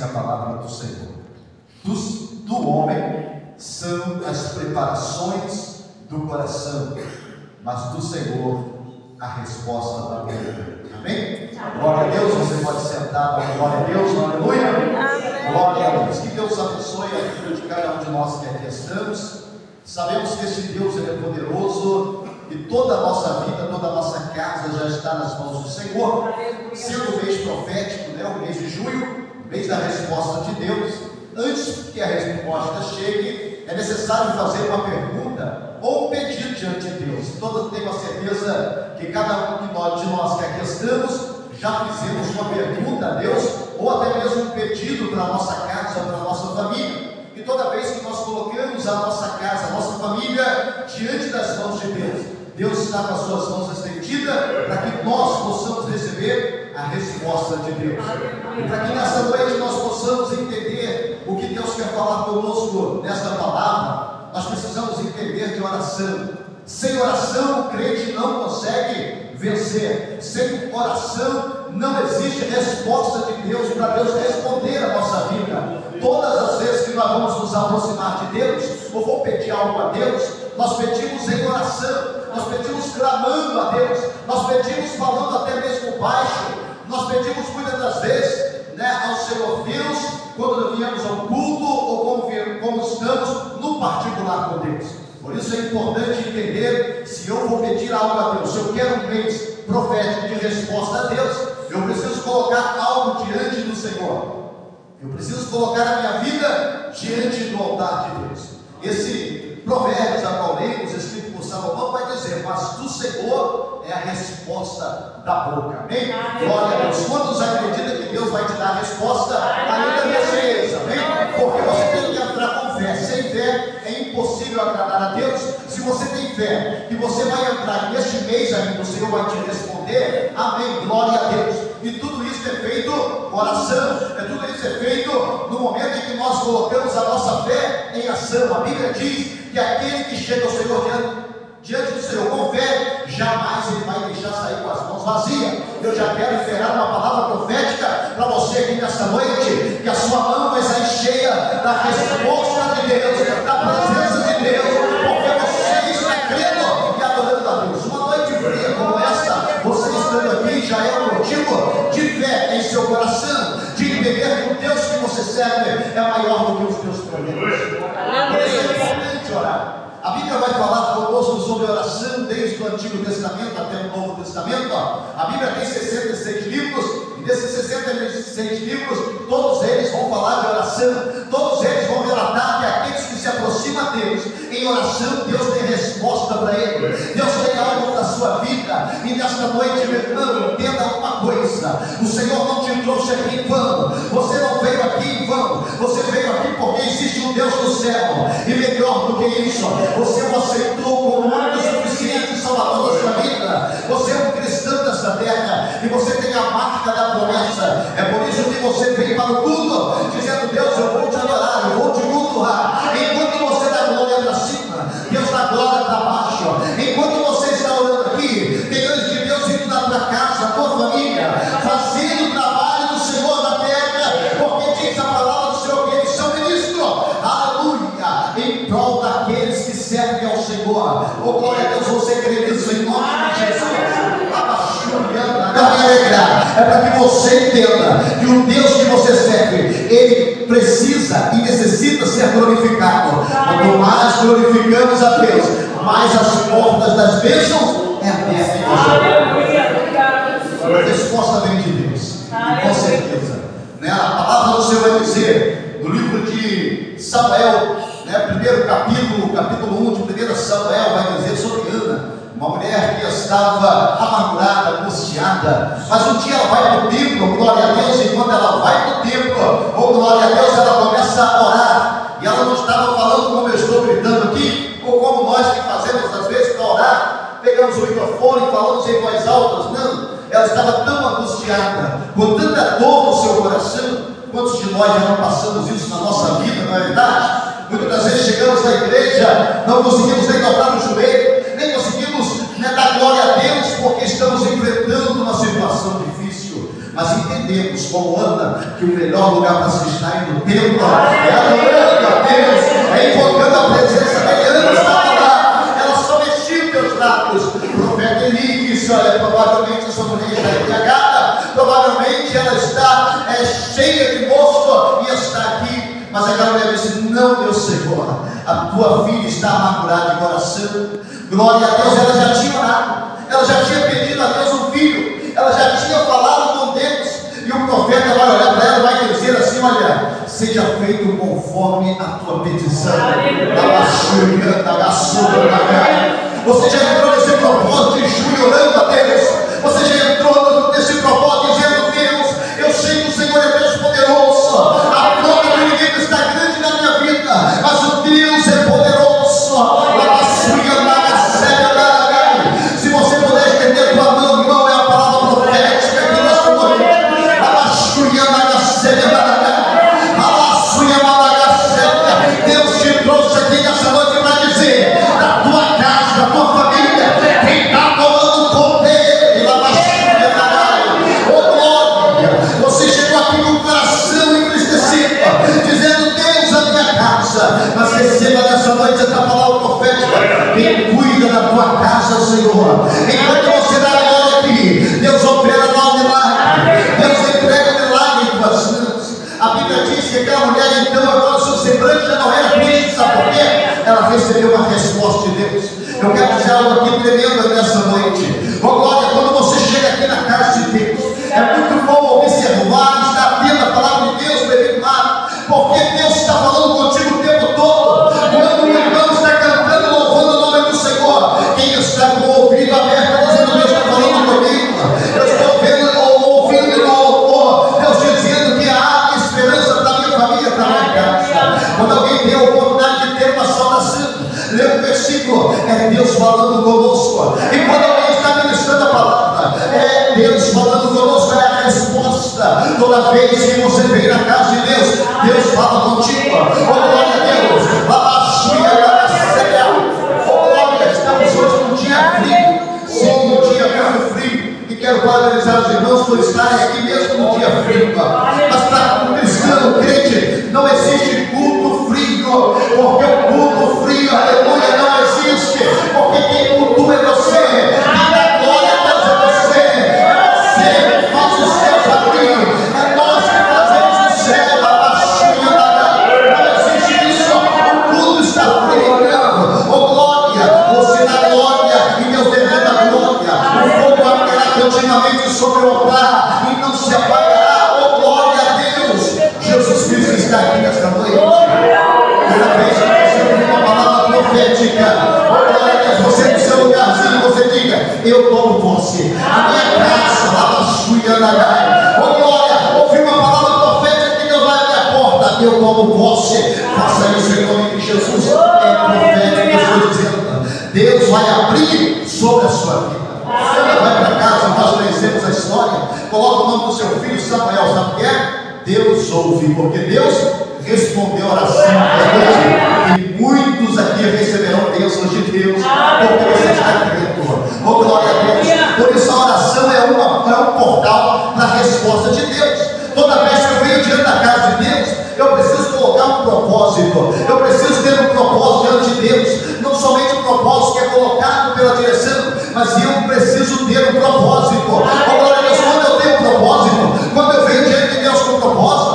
assim a palavra do Senhor: do homem são as preparações do coração, mas do Senhor a resposta da boca. Amém? Glória a Deus. Você pode sentar. Glória a Deus. Aleluia. Glória a Deus. Que Deus abençoe a vida de cada um de nós que aqui estamos. Sabemos que esse Deus ele é poderoso e toda a nossa vida, toda a nossa casa já está nas mãos do Senhor. Sendo o mês profético, o mês de junho, o mês da resposta de Deus, antes que a resposta chegue, é necessário fazer uma pergunta ou um pedido diante de Deus. Todos tenho a certeza que cada um de nós que aqui estamos já fizemos uma pergunta a Deus, ou até mesmo um pedido para a nossa casa, para a nossa família. E toda vez que nós colocamos a nossa casa, a nossa família diante das mãos de Deus, Deus está com as suas mãos estendidas para que nós possamos receber a resposta de Deus. E para que nesta noite nós possamos entender o que Deus quer falar conosco nesta palavra, nós precisamos entender de oração. Sem oração, o crente não consegue vencer. Sem oração, não existe resposta de Deus para Deus responder a nossa vida. Todas as vezes que nós vamos nos aproximar de Deus, ou vamos pedir algo a Deus, nós pedimos em oração, nós pedimos clamando a Deus, nós pedimos falando até mesmo baixo, nós pedimos muitas das vezes ao Senhor Deus, quando viemos ao culto, ou como estamos no particular com Deus. Por isso é importante entender: se eu vou pedir algo a Deus, se eu quero um mês profético de resposta a Deus, eu preciso colocar algo diante do Senhor. Eu preciso colocar a minha vida diante do altar de Deus. Esse Provérbios a qual lemos, escrito por Salomão, vai dizer: mas do Senhor é a resposta da boca. Amém? Glória a Deus. Quantos acreditam que Deus vai te dar a resposta ainda nesse mês? Amém? Porque você tem que entrar com fé. Sem fé é impossível agradar a Deus. Se você tem fé que você vai entrar neste mês ainda, o Senhor vai te responder. Amém? Glória a Deus. E tudo isso é feito com oração. Tudo isso é feito no momento em que nós colocamos a nossa fé em ação. A Bíblia diz que aquele que chega ao Senhor diante do Senhor com fé, jamais ele vai deixar sair com as mãos vazias. Eu já quero liberar uma palavra profética para você aqui nesta noite, que a sua mão vai sair cheia da resposta de Deus, da presença de Deus, porque você está crendo e adorando a Deus. Uma noite fria como esta, você estando aqui já é um motivo de fé em seu coração, de entender que o Deus que você serve é maior do que os teus problemas. Por isso é importante orar. A Bíblia vai falar conosco sobre oração desde o Antigo Testamento até o Novo Testamento. A Bíblia tem 66 livros, e desses 66 livros, todos eles vão falar de oração. Todos eles vão relatar que aqueles que se aproximam a Deus em oração, Deus tem resposta para ele. Deus tem algo para a sua vida. E nesta noite, meu irmão, entenda uma coisa: o Senhor não te trouxe aqui em vão. Você não veio aqui em vão. Você veio aqui porque existe um Deus do céu. E melhor do que isso, você o aceitou como o único suficiente Salvador da sua vida. Você é um cristão dessa terra e você tem a marca da promessa. É por isso que você veio para o culto dizendo: Deus, eu vou te adorar, eu vou te cultuar. Enquanto você dá glória para cima, Deus dá glória para baixo. Enquanto você está orando aqui, tem anjos de Deus indo na tua casa, na tua família, fazendo o trabalho do Senhor na terra, porque diz a palavra do Senhor que eles são ministros, aleluia, em prol daqueles que servem ao Senhor. Oh, glória a Deus, você crê nisso em nome de Jesus. É para que você entenda que o Deus que você serve, ele precisa e necessita ser glorificado. Quanto mais glorificamos a Deus, mais as portas das bênçãos é aberta. A resposta vem de Deus, com certeza. A palavra do Senhor vai dizer no livro de Samuel, primeiro capítulo 1 de 1 Samuel, vai dizer sobre Ana, uma mulher que estava amargurada, angustiada, mas um dia ela vai para o templo, glória a Deus, e quando ela vai para o templo, oh glória a Deus, ela começa a orar, e ela não estava falando como eu estou gritando aqui, ou como nós que fazemos às vezes para orar, pegamos o microfone e falamos em voz alta. Não, ela estava tão angustiada, com tanta dor no seu coração. Quantos de nós já não passamos isso na nossa vida, não é verdade? Muitas das vezes chegamos na igreja, não conseguimos nem dobrar o joelho, nem conseguimos dar glória a Deus, porque estamos enfrentando uma situação difícil. Mas entenda entendemos, como Ana, que o melhor lugar para se estar no templo é adorando a Deus, é invocando a presença dele. Ana estava lá, ela só mexia os teus lábios. O profeta Eli disse: olha, provavelmente essa mulher está embriagada, provavelmente ela está cheia de moço e está aqui. Mas aquela mulher disse: não, meu Senhor, a tua filha está amargurada de coração. Glória a Deus. Ela já tinha orado, ela já tinha pedido a Deus um filho, ela já tinha falado com Deus, e o profeta vai olhar para ela e vai dizer assim: olha, seja feito conforme a tua petição. Você já entrou nesse propósito de junho orando a Deus? Você já entrou nesse propósito dizendo: Deus, eu sei que o Senhor é Deus poderoso, a prova do inimigo está grande na minha vida, mas o Deus é poderoso. Se você puder estender tua mão, irmão, é a palavra profética que nós colocamos. Deus te trouxe aqui nessa noite para dizer: da tua casa, da tua família, quem está tomando poder, oh glória, você chegou aqui com o coração entristecido, dizendo: Deus, a minha casa. Mas receba nessa noite essa palavra profética: quem cuida da tua casa, Senhor, enquanto você dá glória aqui, Deus opera no milagre, Deus entrega o milagre em tuas mãos. A Bíblia diz que aquela mulher, então, agora o seu semblante já não era triste, sabe por quê? Ela recebeu uma resposta de Deus. Eu quero dizer algo aqui tremendo nessa noite. Oh glória, quando você chega aqui na casa de Deus, é muito bom observar, estar atento à palavra de Deus, meu irmão, porque Deus está falando contigo o tempo todo. Quando o irmão está cantando, louvando o nome do Senhor, quem está com o ouvido aberto, dizendo: Deus está falando comigo, eu estou vendo, ouvindo no louvor, Deus dizendo que há esperança para a minha família, para a minha casa. Quando alguém tem a oportunidade de ter uma saudação, lê um versículo, é Deus falando conosco. E quando alguém está ministrando a palavra, é Deus falando conosco, é a resposta. Toda vez que você vem na casa de Deus, Deus fala contigo. Oh glória a Deus. Oh glória, estamos hoje num dia frio. Sim, um dia muito frio. E quero parabenizar os irmãos por estarem aqui mesmo no dia frio. Mas para um cristão, crente, não existe culto frio, porque o culto frio, aleluia, não existe, porque quem cultua é você, quem dá glória a Deus é você que faz os céus abrir, é nós que fazemos o céu, a baixinha, não existe isso, o culto está frio, oh glória, você dá glória e Deus derrama glória, o fogo arderá continuamente sobre o altar e não se apagará, oh glória a Deus. Jesus Cristo está aqui nesta noite. Toda vez que você ouvir uma palavra profética, oh glória a Deus, você no seu lugarzinho, você diga: eu tomo posse, a minha casa, lá na Suianagai, oh glória, ouvi uma palavra profética que Deus vai abrir a porta, eu tomo posse, faça isso em nome de Jesus. É profético que eu estou dizendo, Deus vai abrir sobre a sua vida. Você vai para casa, nós conhecemos a história, coloca o nome do seu filho Samuel, sabe o que é? Deus ouve, porque Deus respondeu a oração. E muitos aqui receberão bênçãos de Deus, porque você está crendo. Oh glória a Deus. Por isso a oração é um portal para a resposta de Deus. Toda vez que eu venho diante da casa de Deus, eu preciso colocar um propósito, eu preciso ter um propósito diante de Deus, não somente um propósito que é colocado pela direção, mas eu preciso ter um propósito. Oh glória a Deus, quando eu tenho um propósito, quando eu venho diante de Deus com um propósito,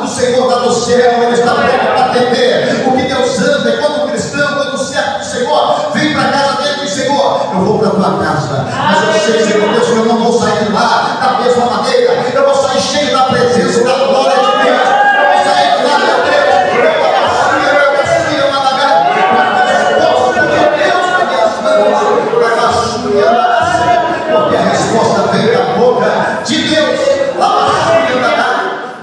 o Senhor está no céu, Ele está pronto para atender. O que Deus anda é quando o cristão, quando o servo do Senhor vem para a casa dele e diz: Senhor, eu vou para a tua casa, mas eu sei, Senhor Deus, que eu não vou sair de lá da mesma maneira, eu vou sair cheio da presença, da glória de Deus, eu vou sair de lá, meu Deus, porque a resposta vem da boca de Deus.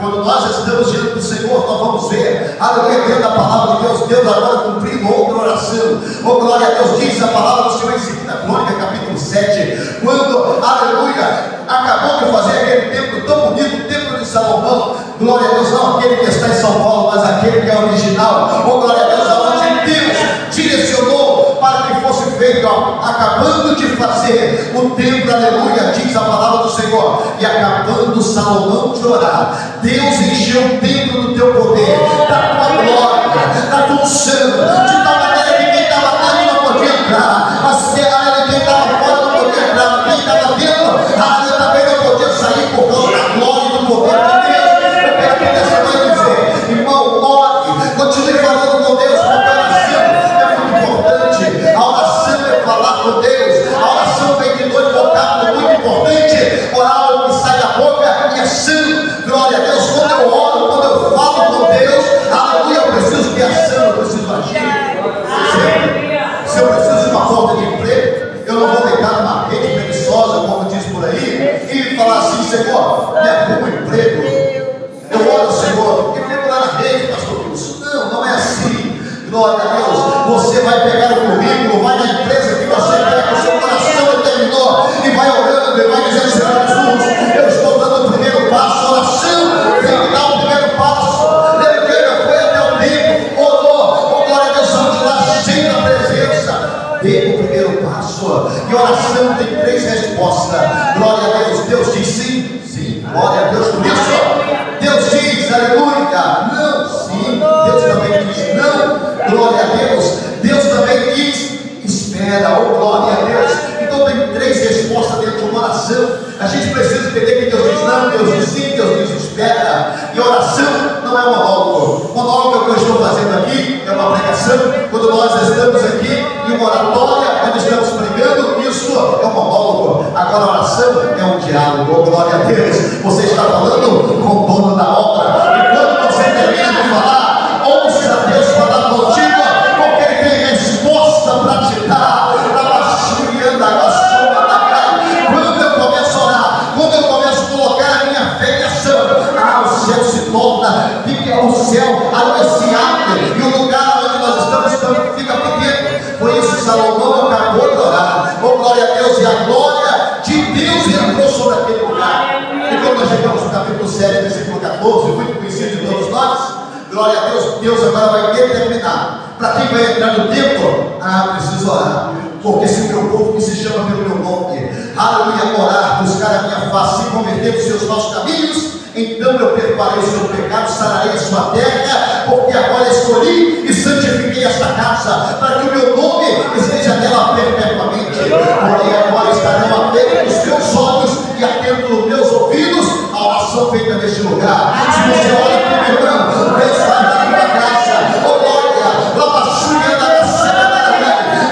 Quando nós estamos diante do Senhor, nós vamos ver, aleluia, dentro da palavra de Deus, Deus agora cumprindo outra oração. Oh glória a Deus, diz a palavra do Senhor em 2 Crônicas, capítulo 7, quando, aleluia, acabou de fazer aquele templo tão bonito, o templo de Salomão. Glória a Deus, não aquele que está em São Paulo, mas aquele que é original. Oh glória a Deus, aonde Deus direcionou para que fosse feito a acabando de fazer o templo, aleluia, diz a palavra do Senhor, e acabando Salomão de orar, Deus encheu o templo do teu poder, da tua glória, da tua unção, de tal maneira que quem estava dentro não podia entrar, mas quem estava fora não podia entrar, mas quem estava dentro, também não podia sair por causa da glória e do poder de Deus. Eu quero que nessa noite dizer, irmão, ore, continue falando com Deus, porque a oração é muito importante. A oração é falar com Deus, a oração vem de dois vocábulos muito importantes. Orar o que sai da boca e é santo. Glória a Deus. Quando eu oro, quando eu falo com Deus, aleluia, eu preciso de ação, eu preciso agir. Se eu preciso de uma porta de emprego, eu não vou deitar numa rede preguiçosa, como diz por aí, e falar assim: Senhor, me arruma um emprego. Eu oro, Senhor, e fico lá na rede, pastor Wilson. Não é assim. Glória a Deus. Você vai pegar o currículo, vai na empresa que você quer, o seu coração determinou, e vai orando, e vai dizendo: Senhor Jesus, eu estou dando o primeiro passo. A oração tem que dar o primeiro passo. Ele foi até o templo, orou, glória a Deus, saiu de lá cheio da presença. Dê o primeiro passo. E oração tem três respostas. Glória a Deus. Deus diz sim, sim. Glória a Deus por isso. Deus diz aleluia, não, sim. Deus também diz não, glória a Deus. Deus também diz espera, oh glória a Deus. Então tem três respostas dentro de uma oração. A gente precisa entender que Deus diz não, Deus diz sim, Deus diz espera. E oração não é monólogo. Monólogo é o que eu estou fazendo aqui, é uma pregação. Quando nós estamos aqui em uma oratória, quando estamos pregando, isso é um monólogo. Agora a oração é um diálogo, oh glória a Deus. Você está falando com o dono da obra, e quando você termina de falar, ouça Deus falar contigo, porque Ele tem resposta para te dar. Quando eu começo a orar, quando eu começo a colocar a minha fé em ação, o céu se torna, fica o céu, se abre, e o lugar onde nós estamos fica pequeno. Por isso Salomão acabou de orar, oh glória a Deus, e a glória de Deus entrou sobre aquele lugar. E quando nós chegamos no capítulo 7, versículo 14, muito conhecido de todos nós, glória a Deus, Deus agora vai determinar para quem vai entrar no templo. Preciso orar, porque se o meu povo que se chama pelo meu nome, aleluia, orar, buscar a minha face, se converter nos seus maus caminhos, então eu perdoarei o seu pecado, sararei a sua terra, porque agora escolhi e santifiquei esta casa, para que o meu nome esteja nela perpetuamente. Porém agora estarão abertos os meus olhos e atentos os meus ouvidos à oração feita neste lugar. Se você olha para o meu irmão, Deus vai dar uma graça, oh glória, labaxuia da cena.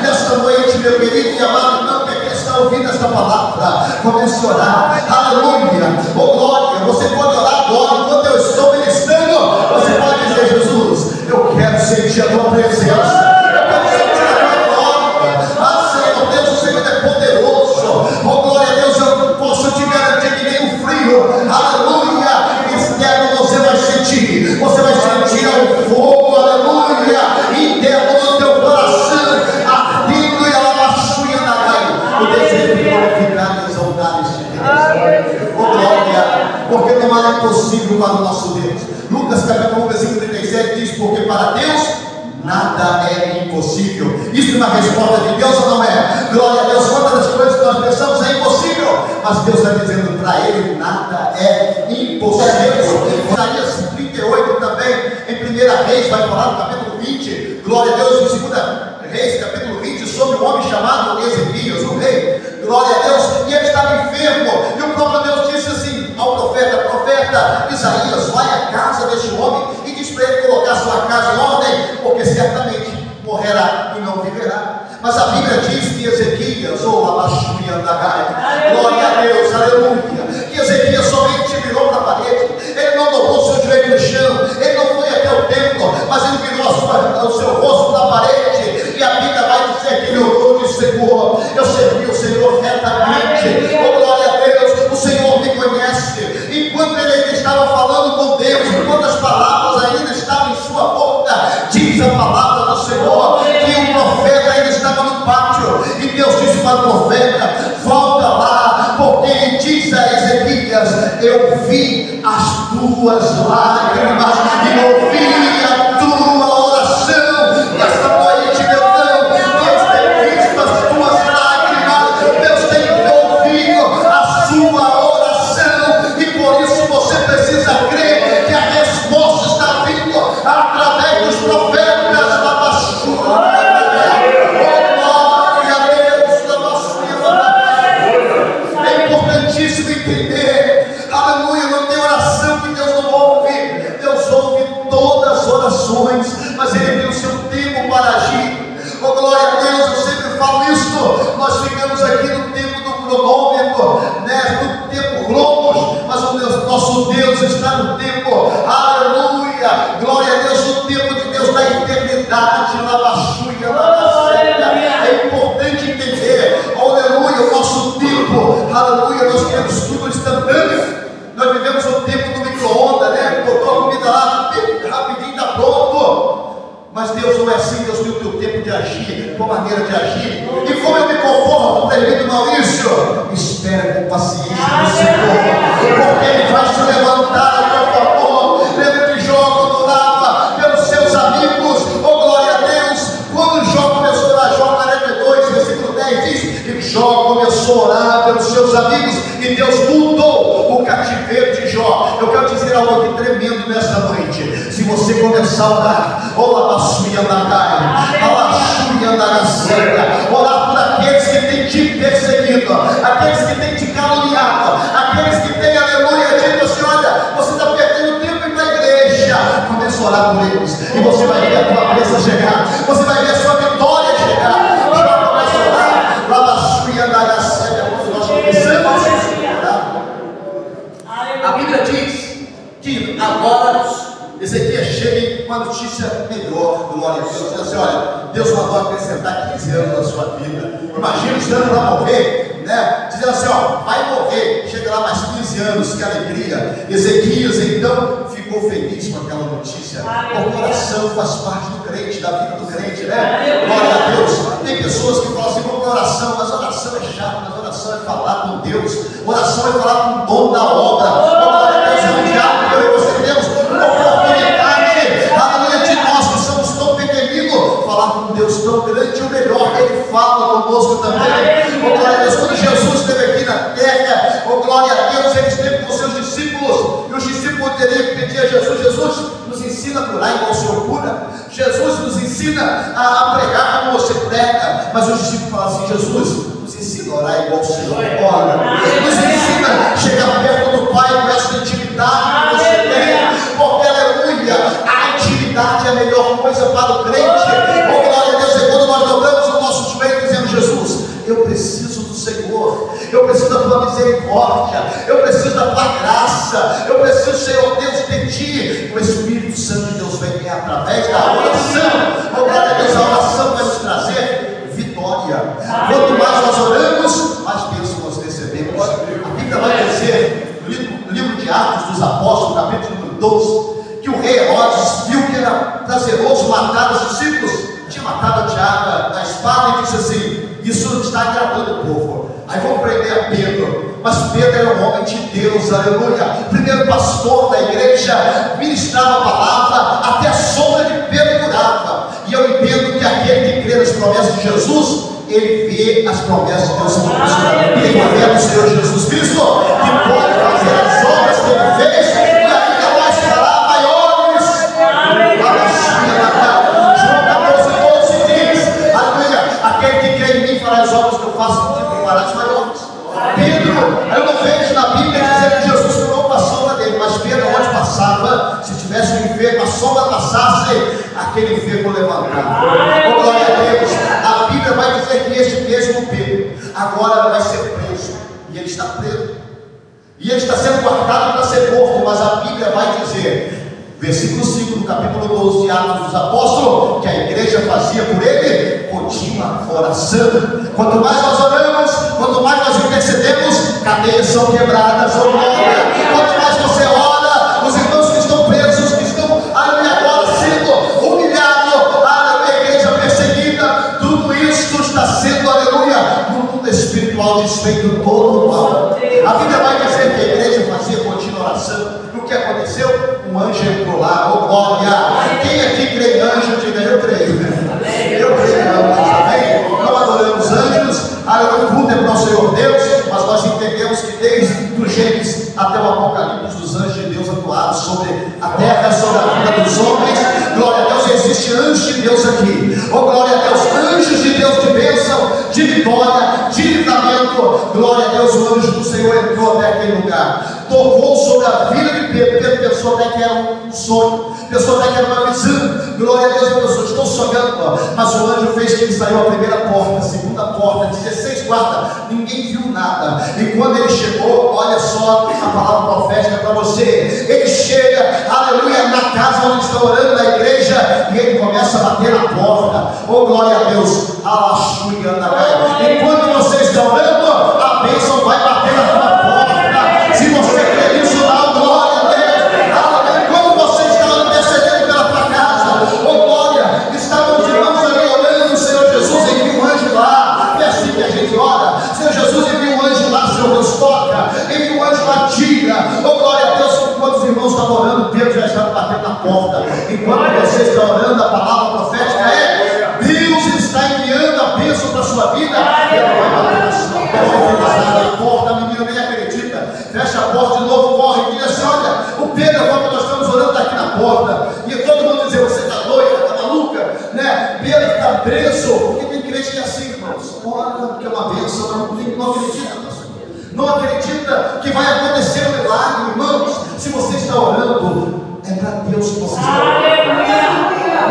Nesta noite, meu querido e amado, não é que está ouvindo esta palavra, comece a orar, aleluia, oh glória. Você pode orar agora, enquanto eu estou ministrando, você pode dizer: Jesus, eu quero sentir a tua presença. Aleluia, externo você vai sentir o fogo, aleluia, interno no teu coração, ardendo e alabaxuia na caia, o desejo de glorificar e exaltar este Deus, oh glória, porque não há impossível para o nosso Deus. Lucas capítulo 1, versículo 37 diz: porque para Deus nada é impossível. Isso é uma resposta de Deus ou não é? Glória a Deus. Quantas das coisas que nós pensamos é impossível, mas Deus está dizendo para Ele: nada é impossível. Isaías 38 também, em 1 Reis, vai falar no capítulo 20, glória a Deus, em 2 Reis, capítulo 20, sobre um homem chamado Ezequias, o rei, glória a Deus, e ele estava enfermo, e o próprio Deus disse assim ao profeta Isaías: vai à casa deste homem e diz para ele colocar sua casa em ordem, porque certamente morrerá e não viverá. Mas a Bíblia diz que Ezequias, glória a Deus, aleluia, que Ezequias somente virou para a parede, ele não dobrou seu joelho no chão, ele não foi até o templo, mas ele virou o seu rosto na parede, e a Bíblia vai dizer que ele orou e disse: Senhor, eu servi o Senhor retamente, oh glória a Deus, o Senhor me conhece. Enquanto ele ainda estava falando com Deus, enquanto as palavras ainda estavam em sua boca, diz a palavra do Senhor que o profeta ainda estava no pátio, e Deus disse para o profeta: volta lá, porque diz a Ezequias: eu vi as tuas lágrimas e ouvi a tua oração. Nesta noite, meu Deus, Deus tem visto as tuas lágrimas. queridos, tudo instantâneo. Nós vivemos o tempo do micro-ondas, né? Botou a comida lá, rapidinho está pronto. Mas Deus não é assim. Deus tem o teu tempo de agir, tua maneira de agir. E como eu me conformo com o presbítero Maurício, espere com paciência no Senhor, porque Ele vai te levantar a teu favor. Lembra de Jó quando orava pelos seus amigos? Oh, glória a Deus! Quando Jó começou a orar, Jó 42, versículo 10 diz que Jó começou a orar pelos seus amigos e Deus mudou o cativeiro de Jó. Eu quero dizer algo aqui tremendo nesta noite. Se você começar a orar, orar por aqueles que têm te perseguido, aqueles que têm te caluniado, aqueles que têm, aleluia, dito assim: olha, você está perdendo tempo em ir para a igreja. Comece a orar por eles e você vai ver a tua bênção chegar, você vai ver a sua vitória chegar. Já começa a orar, nós começamos a orar. A Bíblia diz que agora Ezequias chega com uma notícia melhor, glória a Deus. Diz assim: olha, Deus mandou acrescentar 15 anos na sua vida. Imagina estando para morrer, né? Dizendo assim: ó, vai morrer, chega lá mais 15 anos, que alegria. Ezequias então ficou feliz com aquela notícia. O coração faz parte do crente, da vida do crente, né? Glória a Deus. Tem pessoas que falam assim: vamos para oração, mas oração é chato, mas oração é falar com Deus, oração é falar com o dono da obra. Glória a Deus, é o diabo que eu e você temos oportunidade, aleluia, de nós que somos tão pequeninos, falar com Deus tão grande. O melhor, Ele fala conosco também. Oh, glória a Deus. Quando Jesus esteve aqui na terra, oh, glória a Deus, Ele esteve com seus discípulos, e os discípulos teriam que pedir a Jesus: Jesus, nos ensina a curar igual o Senhor cura. Jesus, nos ensina a pregar como você prega. Mas os discípulos falam assim: Jesus, nos ensina a orar igual o Senhor ora. Nos ensina a chegar perto do Pai com essa intimidade que você tem, porque, aleluia, a intimidade é a melhor coisa para o crente. Oh, glória a Deus. É quando nós dobramos o nosso joelho e dizemos: Jesus, eu preciso do Senhor, eu preciso da tua misericórdia, eu preciso da tua graça, eu preciso, Senhor Deus, de ti. O Espírito Santo de Deus vem através da oração. Oh, glória a Deus, a oração vai nos trazer vitória. Quanto mais nós oramos, mais bênçãos nós recebemos. A Bíblia vai dizer, no livro de Atos dos Apóstolos, capítulo 12, que o rei Herodes viu que era prazeroso matar os discípulos. Tinha matado a Tiago da espada e disse assim: isso não está agradando o povo. Aí vão prender a Pedro. Mas Pedro era um homem de Deus, aleluia, primeiro pastor da igreja, ministrava a palavra, até a sombra de Pedro curava. E eu entendo que aquele que crê nas promessas de Jesus, ele vê as promessas de Deus se cumprindo. E ele vê o Senhor Jesus Cristo, que pode fazer as obras que ele fez, e ainda mais fará maiores. João 14:12 diz: aleluia, aquele que crê em mim fará as obras que eu faço, que fará as maiores. Pedro, eu não vejo na Bíblia dizer que Jesus curou com a sombra dele, mas Pedro, onde passava, se tivesse um enfermo, a sombra passasse, aquele enfermo levantava. Oh, glória a Deus. A Bíblia vai dizer que este mesmo Pedro agora vai ser preso, e ele está preso, e ele está sendo guardado para ser morto. Mas a Bíblia vai dizer, versículo 5 do capítulo 12 de Atos dos Apóstolos, que a igreja fazia por ele contínua oração. Quanto mais nós oramos, quanto mais nós intercedemos, cadeias são quebradas. Oh, glória. Quanto mais você ora, os irmãos que estão presos, que estão, aleluia, agora sendo humilhados, aleluia, a igreja perseguida, tudo isso está sendo, aleluia, no mundo espiritual desfeito todo o mal. A Bíblia vai dizer que a igreja fazia contínua oração. E o que aconteceu? Um anjo entrou lá. Oh, glória. Quem aqui crê em anjo? Diga: eu creio. Eu creio em anjos, amém? Não adoramos anjos, o culto é para o Senhor Deus, mas nós entendemos que desde o Gênesis até o Apocalipse, os anjos de Deus atuaram sobre a terra, sobre a vida dos homens. Glória a Deus, existe anjos de Deus aqui. Oh, glória a Deus, anjos de Deus de bênção, de vitória, de livramento. Glória a Deus, o anjo do Senhor entrou até aquele lugar, tocou sobre a vida de Pedro. Pedro pensou até que era um sonho, pensou até que era uma visão. Glória a Deus, pensou: estou sonhando. Mas o anjo fez que ele saiu a primeira porta, a segunda porta, 16 quartas, ninguém viu nada. E quando ele chegou, olha só a palavra profética para você. Ele chega, aleluia, na casa onde estão orando, na igreja, e ele começa a bater na porta. Oh, glória a Deus. E quando você está orando, a bênção vai bater na tua porta. enquanto você está orando, a palavra profética é: Deus está enviando a bênção para a sua vida, e ela vai bater na sua porta, a menina nem acredita, fecha a porta de novo, corre e diz assim: olha, o Pedro, quando nós estamos orando, está aqui na porta, e todo mundo diz: você está doida, está maluca, né? Pedro está preso, porque tem crente que é assim, irmãos, ora, que é uma bênção, não acredita, pastor. Não acredita que vai acontecer um milagre, irmãos. Se você está orando, é para Deus que você está orando.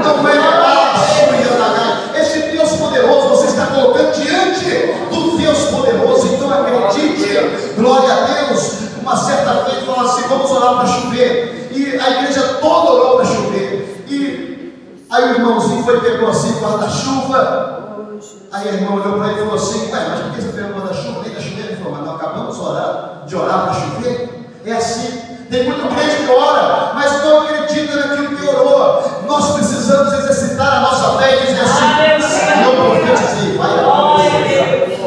Não é esse Deus poderoso, você está colocando diante do Deus poderoso. Então acredite, glória a Deus. Uma certa vez falou assim: vamos orar para chover. E a igreja toda orou para chover. E aí o irmãozinho foi, pegou assim o guarda-chuva. Aí a irmã olhou para ele e falou assim: ué, mas por que você pegou o guarda-chuva? Nem está chovendo. Ele falou: mas nós acabamos de orar para chover. É assim. Tem muito crente que ora, mas não acredita naquilo que orou. Nós precisamos exercitar a nossa fé e dizer assim: eu profetizei, vai acontecer.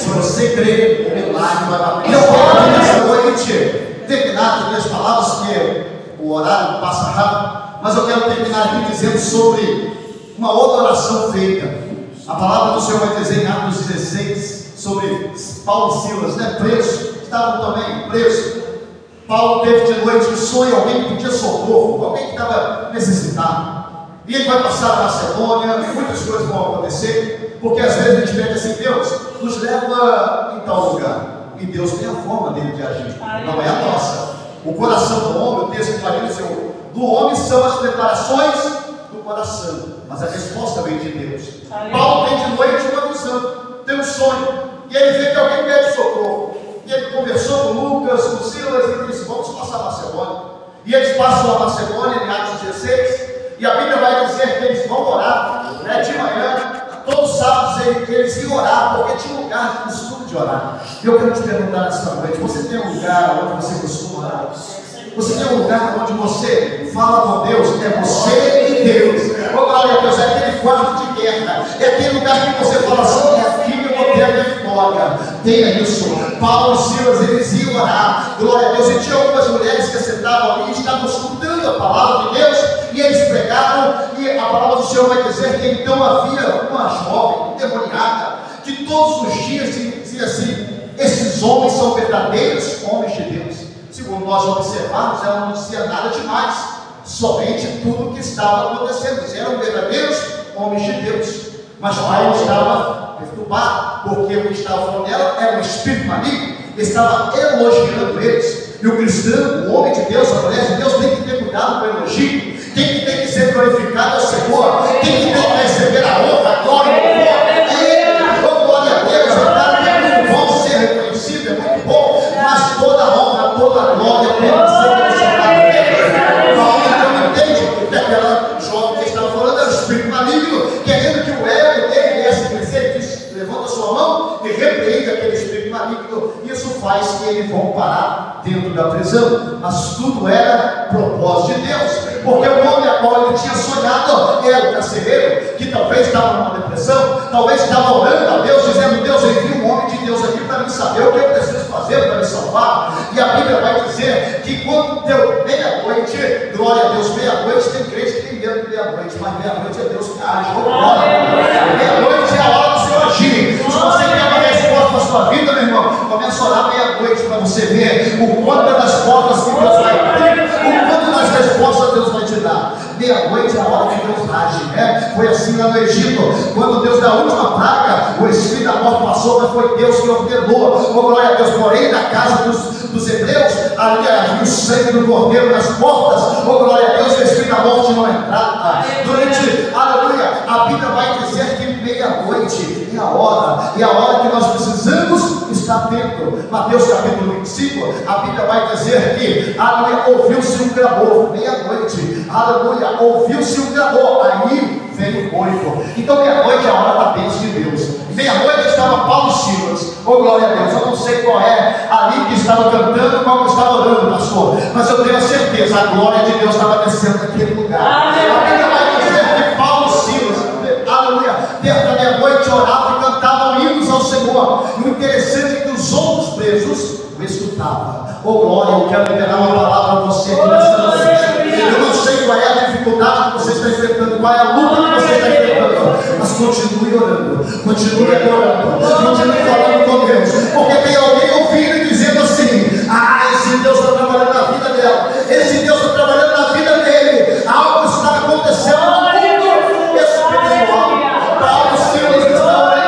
Se você crê, o milagre vai bater. Eu quero nessa noite terminar com minhas palavras, que o horário passa rápido, mas eu quero terminar aqui dizendo sobre uma outra oração feita. A palavra do Senhor vai dizer em Atos 16 sobre Paulo e Silas, né, presos. Estavam também presos. Paulo teve de noite um sonho, alguém que pedia socorro, alguém que estava necessitado. E ele vai passar a Macedônia, e muitas coisas vão acontecer, porque às vezes a gente pede assim: Deus nos leva em tal lugar, e Deus tem a forma dele de agir, não é a nossa. O coração do homem, o texto que vai dizer, do homem são as preparações do coração, mas a resposta vem de Deus. Paulo tem de noite uma visão, tem um sonho, e ele vê que alguém pede socorro. E ele conversou com Lucas, com Silas, e disse: vamos passar a Macedônia. E eles passam a Macedônia em Atos 16, e a Bíblia vai dizer que eles vão orar, né, de manhã, todos os sábados eles iam orar, porque tinha um lugar de costume de orar. E eu quero te perguntar nessa noite: você tem um lugar onde você costuma orar? Você tem um lugar onde você fala com Deus? É você e Deus. Oh, glória a Deus, é aquele quarto de guerra, é aquele lugar que você fala assim: é aqui que eu vou ter a vitória. Tenha isso. Paulo e Silas, eles iam orar, glória a Deus, e tinha algumas mulheres que sentavam ali e estavam escutando a palavra de Deus, e eles pregaram, e a palavra do Senhor vai dizer que então havia uma jovem endemoniada, que todos os dias dizia assim: esses homens são verdadeiros homens de Deus. Segundo nós observarmos, ela não dizia nada demais, somente tudo o que estava acontecendo. Eles eram verdadeiros homens de Deus. Mas Paulo estava perturbado, porque o que estava falando dela era um espírito maligno, estava elogiando eles. E o cristão, o homem de Deus, a mulher de Deus, tem que ter cuidado com o elogio, tem que ser glorificado ao Senhor, tem que receber a honra, a glória e o louvor. Glória a Deus, é claro que é muito bom ser reconhecido, é muito bom, mas toda a honra, toda a glória tem que ser direcionada a Deus. Paulo então entende que aquela jovem que estava falando era o espírito maligno, querendo que o ego dele viesse crescer. Ele diz: levanta sua mão e repreende aquele espírito maligno. Isso faz que eles vão parar dentro da prisão, mas tudo era propósito de Deus, porque o homem a qual ele tinha sonhado era o carcereiro, que talvez estava numa depressão, talvez estava orando a Deus, dizendo: Deus, envia um homem de Deus aqui para me saber o que eu preciso fazer para me salvar. E a Bíblia vai dizer que quando deu meia-noite, glória a Deus, meia-noite, tem crente que tem medo de meia-noite, mas meia-noite é Deus que age. Meia-noite é a hora do Senhor agir. Se você quer uma resposta para a sua vida, meu irmão, começa a orar meia-noite para você ver o quanto das portas que Deus vai abrir, o quanto das respostas Deus vai te dar. Meia-noite é a hora que Deus age, né? Foi assim lá no Egito, quando Deus da última praga, o espírito da morte passou, mas foi Deus que ordenou. Oh, glória a Deus. Porém, na casa dos hebreus, ali havia o sangue do cordeiro nas portas. Oh, glória a Deus, o espírito da morte não entrava. Durante, aleluia, a Bíblia vai dizer que meia-noite é a hora, e a hora que nós precisamos estar atento. Mateus capítulo 25, a Bíblia vai dizer que, aleluia, ouviu-se um clamor, meia-noite, aleluia, ouviu-se um clamor, aí veio o noivo. Então meia-noite é a hora da bênção de Deus. Meia-noite estava Paulo e Silas. Oh, glória a Deus. Eu não sei qual é ali que estava cantando, qual que estava orando, pastor, mas eu tenho a certeza, a glória de Deus estava descendo naquele lugar. A Bíblia vai dizer que Paulo e Silas, aleluia, dentro da meia-noite oravam e cantavam hinos ao Senhor. E o interessante é que os outros presos o escutavam. Oh, glória, eu quero liberar uma palavra a você aqui nessa Continue adorando, continue falando com Deus, porque tem alguém ouvindo e dizendo assim: ah, esse Deus está trabalhando na vida dela, esse Deus está trabalhando na vida dele, algo está acontecendo no mundo espiritual, algo Deus está orando.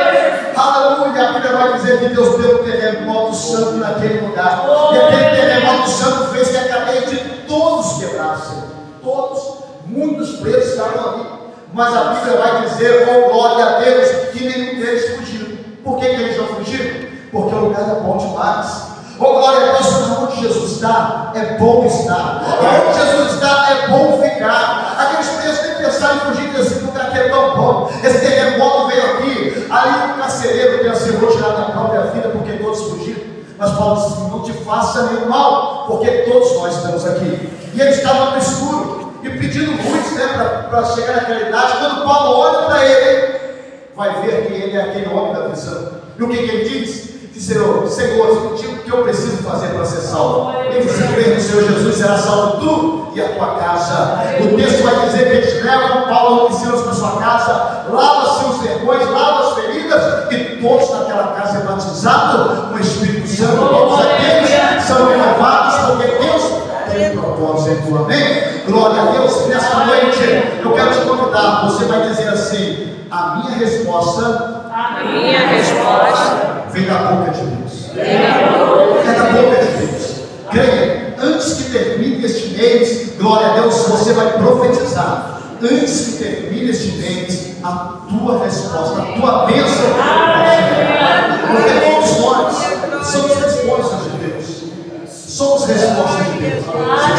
Aleluia. A Bíblia vai dizer que Deus deu um terremoto santo naquele lugar, e aquele terremoto santo fez que a cadeia de todos quebrassem, todos, muitos presos estavam ali. Mas a Bíblia vai dizer, oh glória a Deus, que nenhum deles fugiu. Por que eles não fugiram? Porque o lugar é bom demais. Oh glória a Deus, porque onde Jesus está, é bom estar. E onde Jesus está, é bom ficar. Aqueles presos têm que pensar em fugir desse lugar que é tão bom. Esse terremoto veio aqui, ali o carcereiro pensou: vou tirar minha própria vida porque todos fugiram. Mas Paulo disse assim: não te faça nenhum mal, porque todos nós estamos aqui. E ele estava no escuro e pedindo luz, né, para chegar naquela idade. Quando Paulo olha para ele, vai ver que ele é aquele homem da visão. E o que ele diz? Diz: Senhor, o que eu preciso fazer para ser salvo? Ele disse: crer no Senhor Jesus, será salvo tu e a tua casa. O texto vai dizer que eles levam Paulo e Silas para sua casa, lava seus vergões, lava as feridas, e todos naquela casa é batizado com o Espírito Santo. Todos aqueles são renovados, porque Deus tem propósito. Amém? Glória a Deus. Nessa noite eu quero te convidar. Você vai dizer assim: a minha resposta vem da boca de Deus. É da boca de Deus. Creia, antes que termine este mês, glória a Deus, você vai profetizar. Antes que termine este mês, a tua resposta, a tua bênção vai chegar. Porque todos nós somos respostas de Deus. Somos respostas de Deus. Se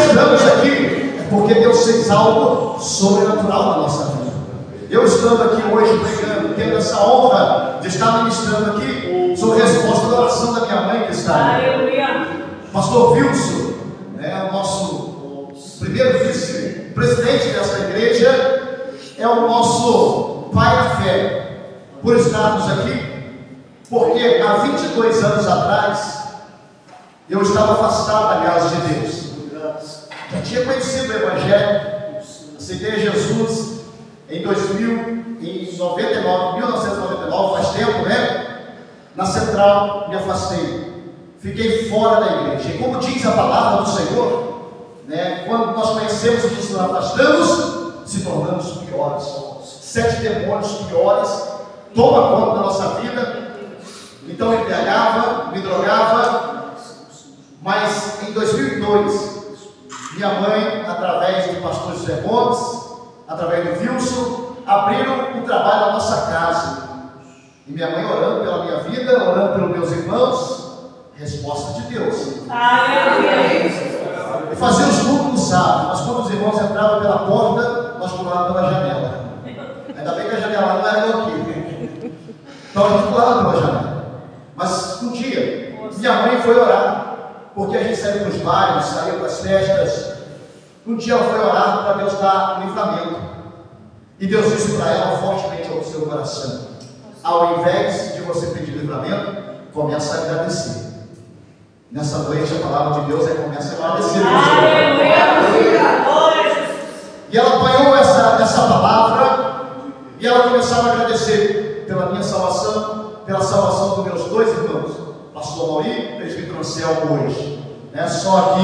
estamos aqui, é porque Deus fez algo sobrenatural na nossa vida. Eu estando aqui hoje pregando, tendo essa honra de estar ministrando aqui, sou resposta da oração da minha mãe que está aqui. Pastor Wilson, o nosso primeiro vice-presidente dessa igreja, é o nosso pai da fé, por estarmos aqui, porque há 22 anos atrás, eu estava afastado da casa de Deus. Já tinha conhecido o Evangelho, aceitei Jesus em 1999, faz tempo, né? Na Central, me afastei. Fiquei fora da igreja. E como diz a palavra do Senhor, né? Quando nós conhecemos e nos afastamos, se tornamos piores. 7 demônios piores tomam conta da nossa vida. Então eu embriagava, me drogava. Mas em 2002, minha mãe, através do pastor José Gomes, através do Wilson, abriram um trabalho na nossa casa. E minha mãe orando pela minha vida, orando pelos meus irmãos, resposta de Deus. E fazia os cultos no sábado, mas quando os irmãos entravam pela porta, nós pulávamos pela janela. Ainda bem que a janela não era aqui. Então a gente pulava pela janela. Mas um dia, minha mãe foi orar. Porque a gente saiu para os bairros, saiu para as festas. Um dia ela foi orar para Deus dar um livramento. E Deus disse para ela fortemente ao seu coração: ao invés de você pedir livramento, comece a agradecer. Nessa noite a palavra de Deus é: comece a agradecer. E ela apanhou essa palavra e ela começava a agradecer pela minha salvação, pela salvação dos meus 2 irmãos, pastor Mauri, presbítero Anselmo hoje, só que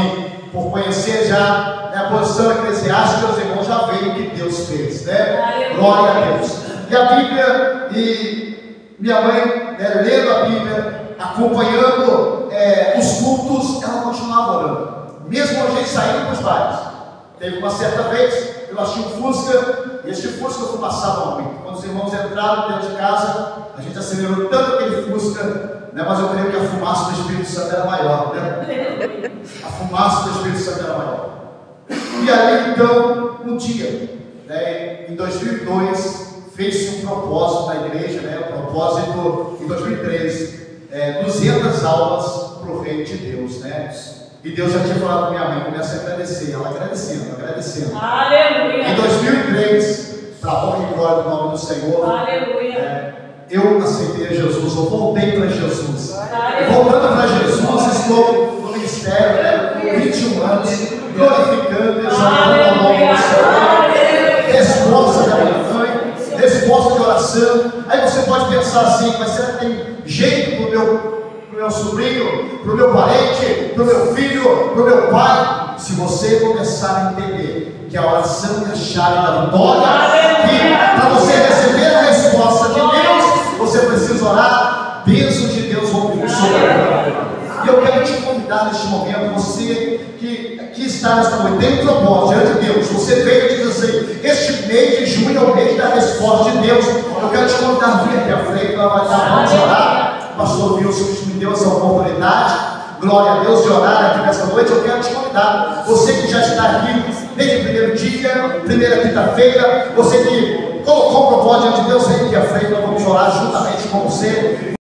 por conhecer já a posição eclesiástica, os irmãos já veem o que Deus fez, glória a Deus. E a Bíblia, e minha mãe, lendo a Bíblia, acompanhando os cultos, ela continuava orando, mesmo a gente saindo para os bares. Teve uma certa vez, eu achei um Fusca, e este Fusca fumaçava muito. Quando os irmãos entraram dentro de casa, a gente acelerou tanto aquele Fusca, mas eu creio que a fumaça do Espírito Santo era maior, A fumaça do Espírito Santo era maior. E aí então, um dia, em 2002, fez-se um propósito na igreja, o propósito em 2003, 200 almas para o reino de Deus, E Deus já tinha falado com minha mãe: começa a agradecer. Ela agradecendo. Aleluia. Em 2003, para a honra e glória do nome do Senhor, aleluia. Eu aceitei Jesus, eu voltei para Jesus. Voltando para Jesus, estou no ministério, 21 anos, glorificando e exaltando o nome do Senhor. Resposta da minha mãe, resposta de oração. Aí você pode pode pensar assim, mas será que tem jeito para o meu sobrinho, para o meu parente, para o meu filho, para o meu pai? Se você começar a entender que a oração é a chave da vitória, que para você receber a resposta de Deus, você precisa orar, bênção de Deus vão vir sobre você. E eu quero te convidar neste momento, você que está nesta noite, tem um propósito diante de Deus. Você veio e diz assim: este mês de junho é o mês da resposta de Deus. Eu quero te convidar a vir aqui à frente, nós vamos estar vamos orar. O pastor Wilson me deu essa oportunidade, glória a Deus, de orar aqui nesta noite. Eu quero te convidar, você que já está aqui desde o primeiro dia, primeira quinta-feira, você que colocou o propósito diante de Deus, vem aqui à frente, nós vamos orar juntamente com você.